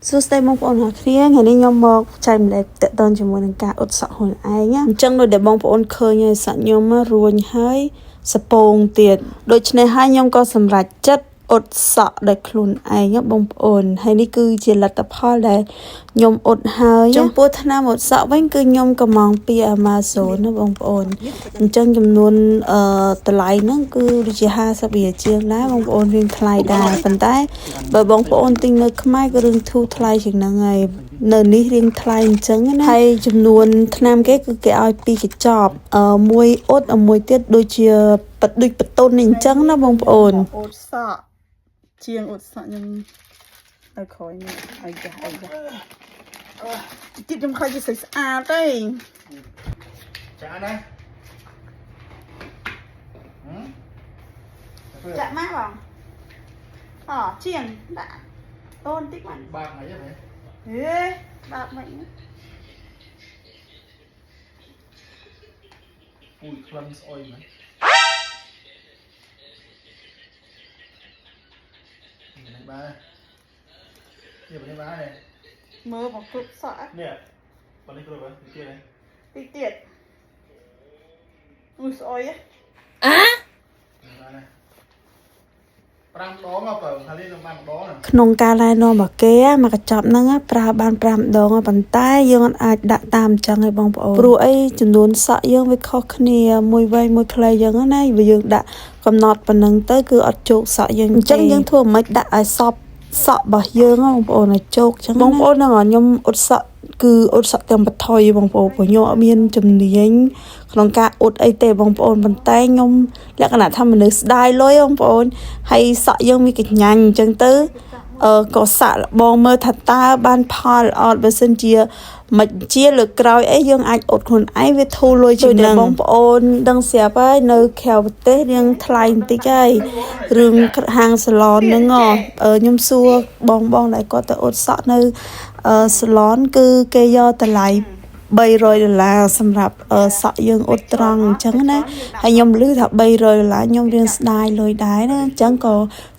សួស្តីបងប្អូនទាំងគ្នាថ្ងៃនេះខ្ញុំមកចែកម្លែកតកតងជាមួយនឹងការអ៊ុតសក់ខ្លួនឯងណាអញ្ចឹងដូចដែលបងប្អូនឃើញហើយសក់ខ្ញុំរួញហើយសពងទៀតដូច្នេះហើយខ្ញុំក៏សម្រេចចិត្តអ៊ុតសក់ដោយខ្លួនឯងបងប្អូនហើយនេះគឺជាលទ្ធផលដែលខ្ញុំអ៊ុតហើយចំពោះថ្នាំអ៊ុតសក់វិញគឺខ្ញុំកំងពី Amazon ណាបងប្អូនអញ្ចឹងចំនួនតម្លៃហ្នឹងគឺដូចជា50រៀលជាងដែរបងប្អូនរៀងថ្លៃដែរប៉ុន្តែបើបងប្អូនទិញនៅខ្មែរគឺរឿងធូរថ្លៃជាងហ្នឹងហើយនៅនេះរៀងថ្លៃអញ្ចឹងណាហើយចំនួនថ្នាំគេគឺគេឲ្យ2កញ្ចប់មួយអ៊ុតមួយទៀតដូចជាដូចបតុនអញ្ចឹងណាបងប្អូនអ៊ុតសក់ជាងអ៊ុតសក់ខ្ញុំឲ្យក្រោយនេះឲ្យចាស់ទៀតខ្ញុំខ្លាចជាស្អាតទេចាណាចាក់មកបងជាងដាក់តូនតិចមកបាក់អីហ៎បាក់មិនអូយក្លិនស្អុយមែននេះបាទនេះបាទនេះមើលមកគ្រប់សក់នេះបងនេះគ្រប់ហ្នឹងតិចទៀតអូយស្អុយ5ដងបើខាលីនឹងបានម្ដងក្នុងការណែនាំរបស់គេមកកញ្ចប់ហ្នឹងប្រើបាន5ដងប៉ុន្តែយើងអាចដាក់តាមអញ្ចឹងឲ្យបងប្អូនព្រោះអីចំនួនសក់យើងវាខុសគ្នាមួយវែងមួយខ្លីអញ្ចឹងណាបើយើងដាក់កំណត់ប៉ុណ្ណឹងទៅគឺអត់ជោគសក់យើងអញ្ចឹងយើងធ្វើមិនដាក់ឲ្យសក់របស់យើងបងប្អូនឲ្យជោគអញ្ចឹងបងប្អូនហ្នឹងខ្ញុំអ៊ុតសក់គឺអ៊ុតសក់ទាំងបថុយបងប្អូនព្រោះខ្ញុំអត់មានជំនាញក្នុងការអ៊ុតអីទេបងប្អូនប៉ុន្តែខ្ញុំលក្ខណៈថាមនុស្សស្ដាយលុយបងប្អូនហើយសក់យើងមានកញ្ញាញ់អញ្ចឹងទៅក៏សាក់បងមើលថាតើបានផលអត់បើសិនជាមិនជាលើក្រោយអីយើងអាចអ៊ុតខ្លួនឯងវាធូរលុយជាងនឹងបងប្អូនដឹងស្រាប់ហើយនៅក្រៅប្រទេសរៀងថ្លៃបន្តិចហើយរឿងហាងសាឡនហ្នឹងខ្ញុំសួរបងដែលគាត់ទៅអ៊ុតសក់នៅសាឡនគឺគេយកតម្លៃ$300សម្រាប់សក់យើងអ៊ុតត្រង់អញ្ចឹងណាហើយខ្ញុំឮថា$300ខ្ញុំរៀងស្ដាយលុយដែរណាអញ្ចឹងក៏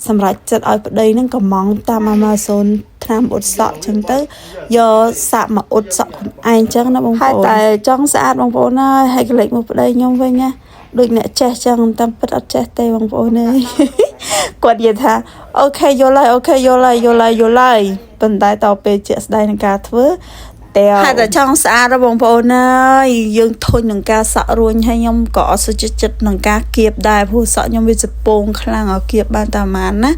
សម្រេចចិត្តឲ្យប្តីហ្នឹងកំងតាម Amazon ថ្នាំអ៊ុតសក់អញ្ចឹងទៅយកសាក់មកអ៊ុតសក់ខ្លួនឯងអញ្ចឹងណាបងប្អូនតែចង់ស្អាតបងប្អូនហើយកលេចមកប្តីខ្ញុំវិញណាដូចអ្នកចេះចឹងតាមពិតអត់ចេះទេបងប្អូនអើយគាត់និយាយថាអូខេយល់ហើយប៉ុន្តែតទៅពេលជាក់ស្ដែងនឹងការធ្វើតែហើយតែចង់ស្អាតបងប្អូនអើយយើងធុញនឹងការសក់រួញហើយខ្ញុំក៏អត់សុខចិត្តនឹងការគៀបដែរព្រោះសក់ខ្ញុំវាសពងខ្លាំងឲ្យគៀបបានតែប៉ុន្មានណា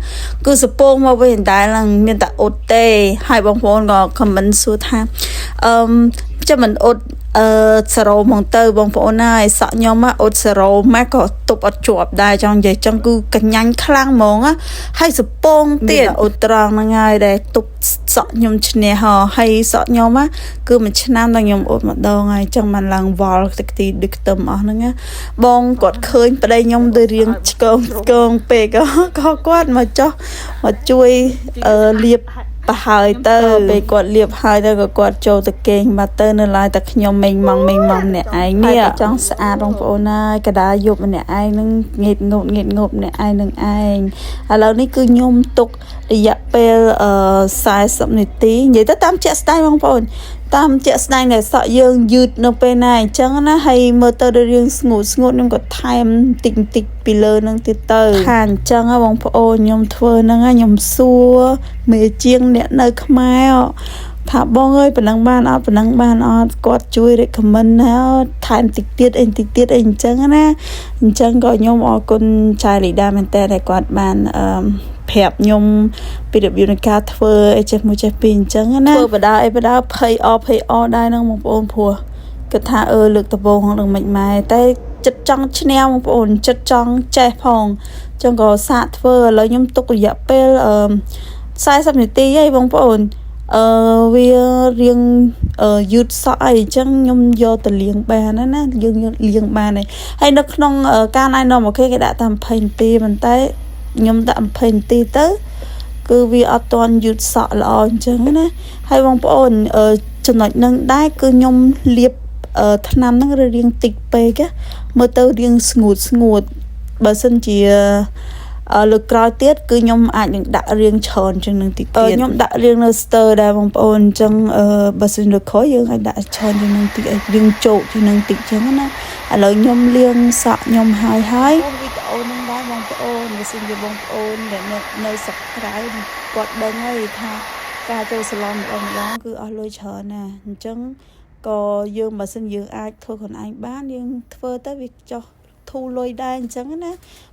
គឺសពងមកវិញតែឡើងមានតែអ៊ុតទេហើយបងប្អូនក៏ខមមិនសួរថាចាំមិនអ៊ុតសេរ៉ូមកទៅបងប្អូនហើយសក់ខ្ញុំអ៊ុតសេរ៉ូមកក៏ទប់អត់ជាប់ដែរចង់និយាយចឹងគឺកញ្ញាញ់ខ្លាំងហ្មងហើយសពងទៀតអ៊ុតត្រង់ហ្នឹងហើយដែលទប់សក់ខ្ញុំឈ្នះហើយសក់ខ្ញុំគឺមួយឆ្នាំដល់ខ្ញុំអ៊ុតម្ដងហើយចឹងមិនឡើងវល់ទឹកទីដូចខ្ទឹមអស់ហ្នឹងបងគាត់ឃើញប្តីខ្ញុំដូចរៀងឆ្កងពេកក៏គាត់មកចុះមកជួយលាបទៅហើយទៅពេលគាត់លាបហើយទៅក៏គាត់ចូលទៅគេងបាត់ទៅនៅឡើយតែខ្ញុំមេងម៉ងម្នាក់ឯងនេះចង់ស្អាតបងប្អូនហើយកដាយប់ម្នាក់ឯងនឹងងៀតងប់ម្នាក់ឯងនឹងឯងឥឡូវនេះគឺខ្ញុំទុករយៈពេល40នាទីនិយាយទៅតាមជាក់ស្ដែងបងប្អូនតាមជាក់ស្ដែងដែលសក់យើងយឺតនៅពេលណាអញ្ចឹងណាហើយមើលទៅរឿងស្ងួតខ្ញុំក៏ថែមតិចពីលើនឹងទៀតទៅថាអញ្ចឹងបងប្អូនខ្ញុំធ្វើហ្នឹងខ្ញុំសួរមេជាងអ្នកនៅខ្មែរថាបងអើយប៉ុណ្ណឹងបានអត់គាត់ជួយ recommend ណាថែមតិចទៀតអីអញ្ចឹងណាអញ្ចឹងក៏ខ្ញុំអរគុណចៅលីដាមែនតើដែលគាត់បានប្រាប់ខ្ញុំពីរបៀបនៃការធ្វើអីចេះមួយចេះពីរអញ្ចឹងណាធ្វើបដាភ័យអដែរហ្នឹងបងប្អូនព្រោះគាត់ថាលើកដំបូងហ្នឹងមិនម៉ែតែចិត្តចង់ឈ្នះបងប្អូនចិត្តចង់ចេះផងអញ្ចឹងក៏សាកធ្វើឥឡូវខ្ញុំទុករយៈពេល40នាទីហើយបងប្អូនវារៀងយឺតសក់អីអញ្ចឹងខ្ញុំយកទៅលាងបានណាយើងលាងបានហើយនៅក្នុងការណែនាំមកគេដាក់តែ20នាទីប៉ុន្តែខ្ញុំដាក់20នាទីទៅគឺវាអត់ទាន់យឺតសក់ល្អអញ្ចឹងណាហើយបងប្អូនចំណុចហ្នឹងដែរគឺខ្ញុំលាបថ្នាំហ្នឹងរៀងតិចពេកមើលទៅរៀងស្ងួតបើសិនជា លើកក្រោយទៀតគឺខ្ញុំអាចនឹងដាក់រៀងច្រើនជាងនឹងតិចទៀតខ្ញុំដាក់រៀងនៅ stir ដែរបងប្អូនអញ្ចឹងបើសិនលើក្រោយយើងអាចដាក់ច្រើនជាងនឹងតិចឲ្យរៀងជោគជាងនឹងតិចអញ្ចឹងណាឥឡូវខ្ញុំលាងសក់ខ្ញុំហើយវីដេអូនឹងដែរបងប្អូនបើសិនជាបងប្អូនដែលនៅស្រុកក្រៅគាត់ដឹងហើយថាការចូលសាឡនម្ដងគឺអស់លុយច្រើនណាអញ្ចឹងក៏យើងបើសិនយើងអាចធ្វើខ្លួនឯងបានយើងធ្វើទៅវាចោះធូរលុយដែរអញ្ចឹងណា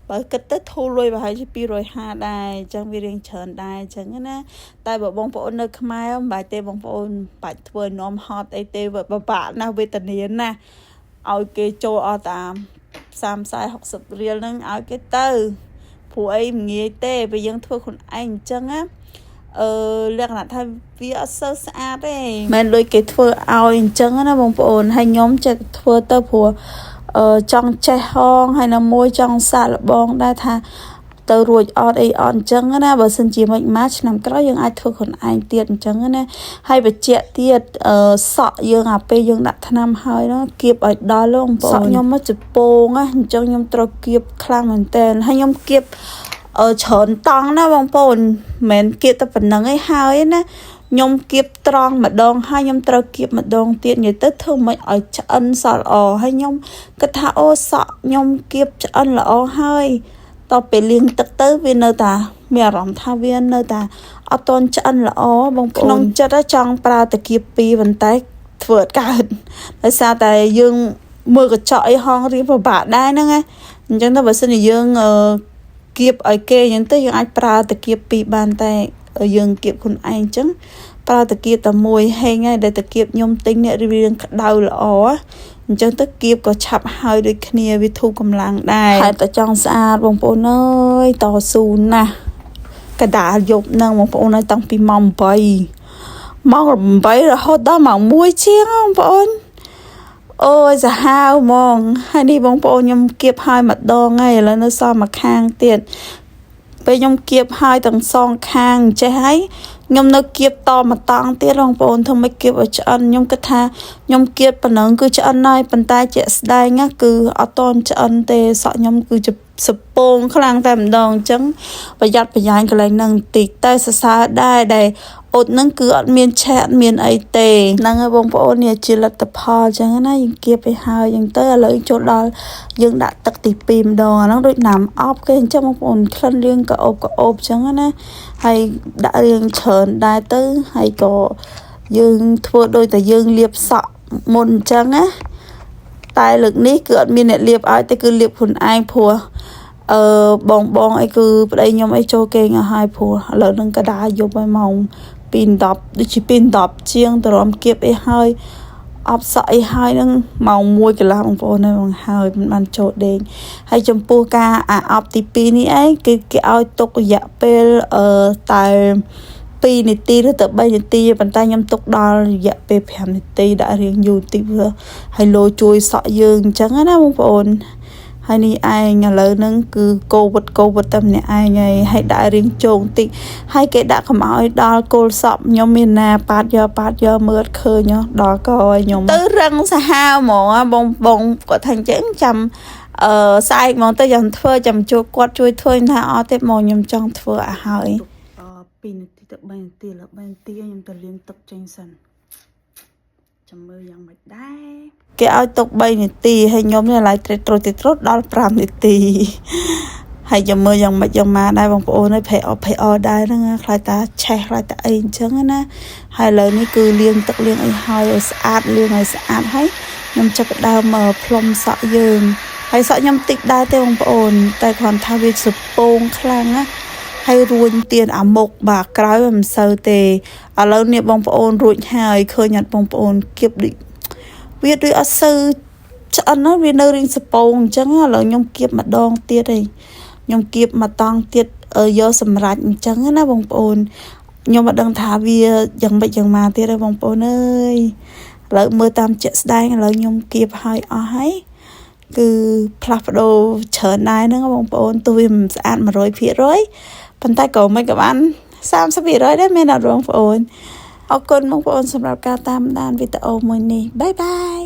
បើគិតទៅធូរលុយប្រហែលជា250ដែរអញ្ចឹងវារៀងច្រើនដែរអញ្ចឹងណាតែបើបងប្អូននៅខ្មែរមិនបាច់ទេបងប្អូនបាច់ធ្វើនំហត់អីទេពិបាកណាស់វេទនាណាឲ្យគេចូលអត់តាម30-40រៀលហ្នឹងឲ្យគេទៅព្រោះអីមិនងាយទេពេលយើងធ្វើខ្លួនឯងអញ្ចឹងណាលក្ខណៈថាវាអត់សូវស្អាតទេមិនដូចគេធ្វើឲ្យអញ្ចឹងណាបងប្អូនហើយខ្ញុំចេះធ្វើទៅព្រោះចង់ចេះហងហើយនៅមួយចង់សាកល្បងដែរថាទៅរួចអត់អីអត់អញ្ចឹងណាបើសិនជាមិនមកឆ្នាំក្រោយយើងអាចធ្វើខ្លួនឯងទៀតអញ្ចឹងណាហើយបញ្ជាក់ទៀតសក់យើងអាពេលយើងដាក់ថ្នាំហើយណាគៀបឲ្យដល់បងប្អូនសក់ខ្ញុំមកចពោងណាអញ្ចឹងខ្ញុំត្រូវគៀបខ្លាំងមែនតើហើយខ្ញុំគៀបច្រើនតង់ណាបងប្អូនមិនមែនគៀបតែប៉ុណ្្នឹងឯងហើយណាខ្ញុំគៀបត្រង់ម្ដងហើយខ្ញុំត្រូវគៀបម្ដងទៀតនិយាយទៅធ្វើមិនឲ្យឆ្អិនសក់ល្អហើយខ្ញុំគិតថាអូសក់ខ្ញុំគៀបឆ្អិនល្អហើយតទៅពេលលាងទឹកទៅវានៅតែមានអារម្មណ៍ថាវានៅតែអត់ទាន់ឆ្អិនល្អបងប្អូនក្នុងចិត្តចង់ប្រើតាគៀបពីរប៉ុន្តែធ្វើអត់កើតដោយសារតែយើងមើលកញ្ចក់អីហងរៀងពិបាកដែរហ្នឹងណាអញ្ចឹងទៅបើសិនជាយើងគៀបឲ្យគេអញ្ចឹងទៅយើងអាចប្រើតាគៀបពីរបានតែយើងគៀបខ្លួនឯងអញ្ចឹងប្រើតាគៀបតែមួយហេងហើយដែលតាគៀបខ្ញុំទិញនេះរៀងក្តៅល្អអញ្ចឹងទៅគៀបក៏ឆាប់ហើយដូចគ្នាវាធូរកម្លាំងដែរហើយតែចង់ស្អាតបងប្អូនអើយតស៊ូណាស់កដាលយប់ហ្នឹងបងប្អូនឲ្យតាំងពីម៉ោង8រហូតដល់ម៉ោង1ជាងបងប្អូនអូយសាហាវហ្មងហើយនេះបងប្អូនខ្ញុំគៀបហើយម្ដងហើយឥឡូវនៅសល់មួយខាងទៀតពេលខ្ញុំគៀបហើយទាំងសងខាងចេះហើយខ្ញុំនៅគៀបតម្តងទៀតបងប្អូនធ្វើមិនគៀបឲ្យឆ្អិនខ្ញុំគិតថាខ្ញុំគៀបប៉ុណ្ណឹងគឺឆ្អិនហើយប៉ុន្តែជាក់ស្ដែងណាគឺអត់តន់ឆ្អិនទេសក់ខ្ញុំគឺជាសពងខ្លាំងតែម្ដងអញ្ចឹងប្រយ័ត្នប្រយែងកន្លែងហ្នឹងបន្តិចតែសរសើរដែរដែលអ៊ុតហ្នឹងគឺអត់មានឆែកមានអីទេហ្នឹងហើយបងប្អូននេះជាលទ្ធផលអញ្ចឹងណាយើងគៀបឲ្យហើយអញ្ចឹងទៅឥឡូវចូលដល់យើងដាក់ទឹកទី2ម្ដងអាហ្នឹងដូចណាំអប់គេអញ្ចឹងបងប្អូនក្លិនរៀងក្អូបអញ្ចឹងណាហើយដាក់រៀងច្រើនដែរទៅហើយក៏យើងធ្វើដូចតែយើងលាបសក់មុនអញ្ចឹងណាតែលើកនេះគឺអត់មានអ្នកលាបឲ្យទេគឺលាបខ្លួនឯងព្រោះបងអីគឺប្តីខ្ញុំអីចូលគេងឲ្យហើយព្រោះឥឡូវនឹងកដាយប់ឲ្យម៉ោង2:10ដូចជា2:10ជាងតរំគៀបអីហើយអបសក់អីហើយនឹងម៉ោង1កន្លះបងប្អូនហើយមិនបានចូលដេកហើយចំពោះការអបទី2នេះឯងគេឲ្យទុករយៈពេលតែ2នាទីឬទៅ3នាទីប៉ុន្តែខ្ញុំទុកដល់រយៈពេល5នាទីដាក់រៀងយូរតិចហើយលោជួយសក់យើងអញ្ចឹងណាបងប្អូនហើយនេះឯងឥឡូវហ្នឹងគឺកូវិដតែម្នាក់ឯងហើយដាក់រៀងជោងតិចហើយគេដាក់កុំឲ្យដល់គល់សក់ខ្ញុំមានណាប៉ាតយកមើលឃើញដល់កឲ្យខ្ញុំទៅរឹងសាហាវហ្មងបងគាត់ថាអញ្ចឹងចាំស្អែកហ្មងទៅចាំធ្វើចាំជួគាត់ជួយធ្វើថាអត់ទេមកខ្ញុំចង់ធ្វើឲ្យហើយ2នាទីទៅ3នាទីឡើយ3នាទីខ្ញុំទៅលាងទឹកចេញសិនចាំមើលយ៉ាងម៉េចដែរគេឲ្យទុក3នាទីហើយខ្ញុំនេះឡើយត្រុតដល់5នាទីហើយចាំមើលយ៉ាងម៉េចយ៉ាងម៉ាដែរបងប្អូនហើយភ័យអដែរហ្នឹងខ្លាចតាឆេះខ្លាចតាអីអញ្ចឹងណាហើយឥឡូវនេះគឺលាងទឹកលាងអីហើយឲ្យស្អាតលាងឲ្យស្អាតហើយខ្ញុំចាប់ដើមផ្លុំសក់យើងហើយសក់ខ្ញុំតិចដែរទេបងប្អូនតែគ្រាន់ថាវាសពងខ្លាំងណាហើយរួញទៀនអាមុខបាទក្រោយមិនសូវទេឥឡូវនេះបងប្អូនរួចហើយឃើញអត់បងប្អូនគៀបដូចវាដូចអត់សូវឆ្អិនណាវានៅរៀងសពងអញ្ចឹងឥឡូវខ្ញុំគៀបម្ដងទៀតឯងខ្ញុំគៀបមួយតង់ទៀតយកសម្រាប់អញ្ចឹងណាបងប្អូនខ្ញុំមិនដឹងថាវាយ៉ាងម៉េចយ៉ាងម៉ាទៀតទេបងប្អូនអើយឥឡូវមើលតាមជាក់ស្ដែងឥឡូវខ្ញុំគៀបហើយអស់ហើយគឺផ្លាស់ប្ដូរច្រើនដែរហ្នឹងបងប្អូនទោះវាមិនស្អាត 100% ប៉ុន្តែក៏មិនក៏បាន 30% ដែរមែនអត់បងប្អូនអរគុណបងប្អូនសម្រាប់ការតាមដានវីដេអូមួយនេះបាយបាយ